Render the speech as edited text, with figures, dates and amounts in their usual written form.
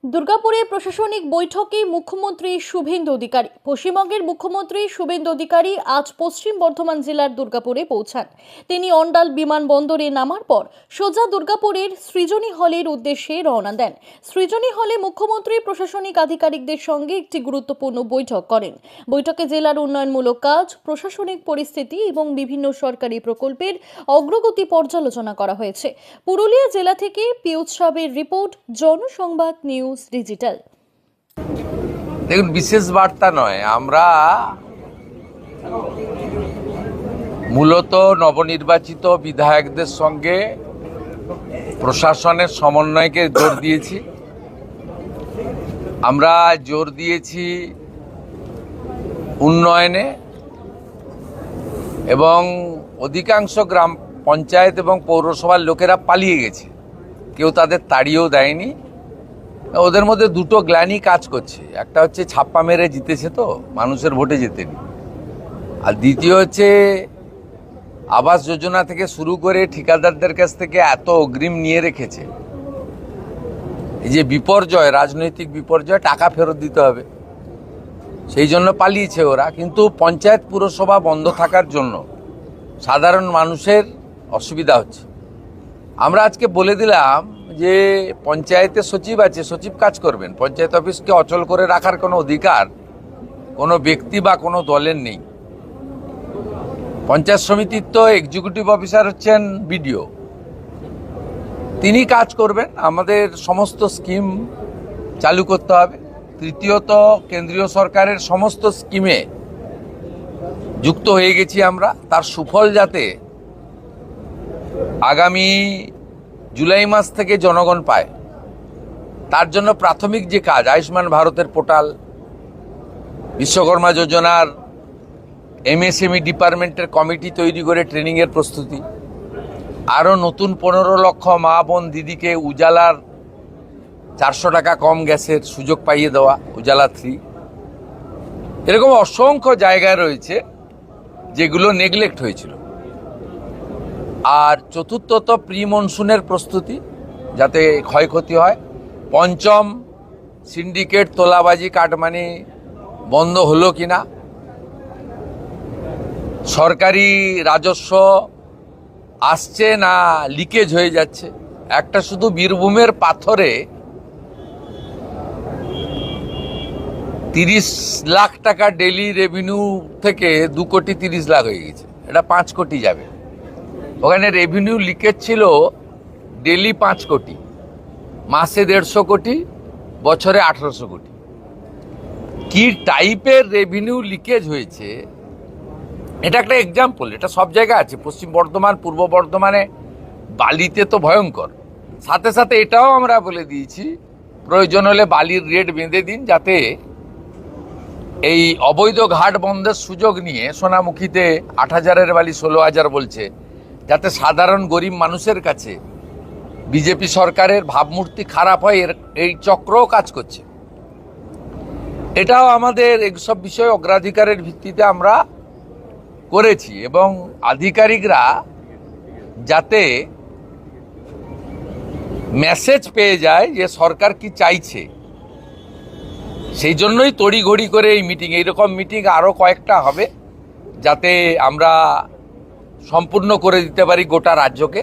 দুর্গাপুরে প্রশাসনিক বৈঠকে মুখ্যমন্ত্রী শুভেন্দু অধিকারী। পশ্চিমবঙ্গের মুখ্যমন্ত্রী শুভেন্দু অধিকারী আজ পশ্চিম বর্ধমান জেলার দুর্গাপুরে পৌঁছান। তিনি অন্ডাল বিমানবন্দরে নামার পর সোজা দুর্গাপুরের সৃজনী হলের উদ্দেশ্যে রওনা দেন। সৃজনী হলে মুখ্যমন্ত্রী প্রশাসনিক আধিকারিকদের সঙ্গে একটি গুরুত্বপূর্ণ বৈঠক করেন। বৈঠকে জেলার উন্নয়নমূলক কাজ, প্রশাসনিক পরিস্থিতি এবং বিভিন্ন সরকারি প্রকল্পের অগ্রগতি পর্যালোচনা করা হয়েছে। পুরুলিয়া জেলা থেকে পিয়ুষ সাবের রিপোর্ট, জনসংবাদ নিউজ ডিজিটাল। দেখুন, বিশেষ বার্তা নয়, আমরা মূলত নবনির্বাচিত বিধায়কদের সঙ্গে প্রশাসনের সমন্বয়কে জোর দিয়েছি। আমরা জোর দিয়েছি উন্নয়নে, এবং অধিকাংশ গ্রাম পঞ্চায়েত এবং পৌরসভার লোকেরা পালিয়ে গেছে, কেউ তাদের তাড়িয়েও দেয়নি। ওদের মধ্যে দুটো গ্লানি কাজ করছে। একটা হচ্ছে ছাপ্পা মেরে জিতেছে, তো মানুষের ভোটে জেতেনি। আর দ্বিতীয় হচ্ছে আবাস যোজনা থেকে শুরু করে ঠিকাদারদের কাছ থেকে এত অগ্রিম নিয়ে রেখেছে, এই যে বিপর্যয়, রাজনৈতিক বিপর্যয়, টাকা ফেরত দিতে হবে, সেই জন্য পালিয়েছে ওরা। কিন্তু পঞ্চায়েত পুরসভা বন্ধ থাকার জন্য সাধারণ মানুষের অসুবিধা হচ্ছে। আমরা আজকে বলে দিলাম যে পঞ্চায়েতে সচিব আছে, সচিব কাজ করবেন। পঞ্চায়েত অফিসকে অচল করে রাখার কোনো অধিকার কোনো ব্যক্তি বা কোনো দলের নেই। পঞ্চায়েত সমিতির তো এক্সিকিউটিভ অফিসার হচ্ছেন বিডিও, তিনি কাজ করবেন। আমাদের সমস্ত স্কিম চালু করতে হবে। তৃতীয়ত, কেন্দ্রীয় সরকারের সমস্ত স্কিমে যুক্ত হয়ে গেছি আমরা। তার সুফল যাতে আগামী জুলাই মাস থেকে জনগণ পায়, তার জন্য প্রাথমিক যে কাজ, আয়ুষ্মান ভারতের পোর্টাল, বিশ্বকর্মা যোজনার এমএসএমই ডিপার্টমেন্টের কমিটি তৈরি করে ট্রেনিংয়ের প্রস্তুতি, আরও নতুন 15 লক্ষ মা বোন দিদিকে উজালার 400 টাকা কম গ্যাসের সুযোগ পাইয়ে দেওয়া, উজালা 3। এরকম অসংখ্য জায়গায় রয়েছে যেগুলো নেগলেক্ট হয়েছিল। আর চতুর্থত, প্রি মনসুনের প্রস্তুতি, যাতে ক্ষয়ক্ষতি হয়। পঞ্চম, সিন্ডিকেট, তোলাবাজি, কাটমানি বন্ধ হলো কিনা, সরকারি রাজস্ব আসছে না লিকেজ হয়ে যাচ্ছে। একটা শুধু বীরভূমের পাথরে 30 লাখ টাকা ডেলি রেভিনিউ থেকে 2 কোটি 30 লাখ হয়ে গেছে, এটা 5 কোটি যাবে। ওখানে রেভিনিউ লিকেজ ছিল ডেলি 5 কোটি, মাসে 150 কোটি, বছরে 1800 কোটি। কি টাইপের রেভিনিউ লিকেজ হয়েছে, এটা একটা এক্সাম্পল। এটা সব জায়গায় আছে, পশ্চিম বর্ধমান, পূর্ব বর্ধমানে বালিতে তো ভয়ঙ্কর। সাথে সাথে এটাও আমরা বলে দিয়েছি, প্রয়োজন হলে বালির রেট বেঁধে দিন, যাতে এই অবৈধ ঘাট বন্ধের সুযোগ নিয়ে সোনামুখীতে 8,000-এর বালি 16,000 বলছে, যাতে সাধারণ গরিব মানুষের কাছে বিজেপি সরকারের ভাবমূর্তি খারাপ হয়, এই চক্রও কাজ করছে। এটাও আমাদের এইসব বিষয়ে অগ্রাধিকারের ভিত্তিতে আমরা করেছি, এবং আধিকারিকরা যাতে মেসেজ পেয়ে যায় যে সরকার কি চাইছে, সেই জন্যই তড়িঘড়ি করে এই মিটিং। এইরকম মিটিং আরও কয়েকটা হবে, যাতে আমরা সম্পূর্ণ করে দিতে পারি গোটা রাজ্যকে।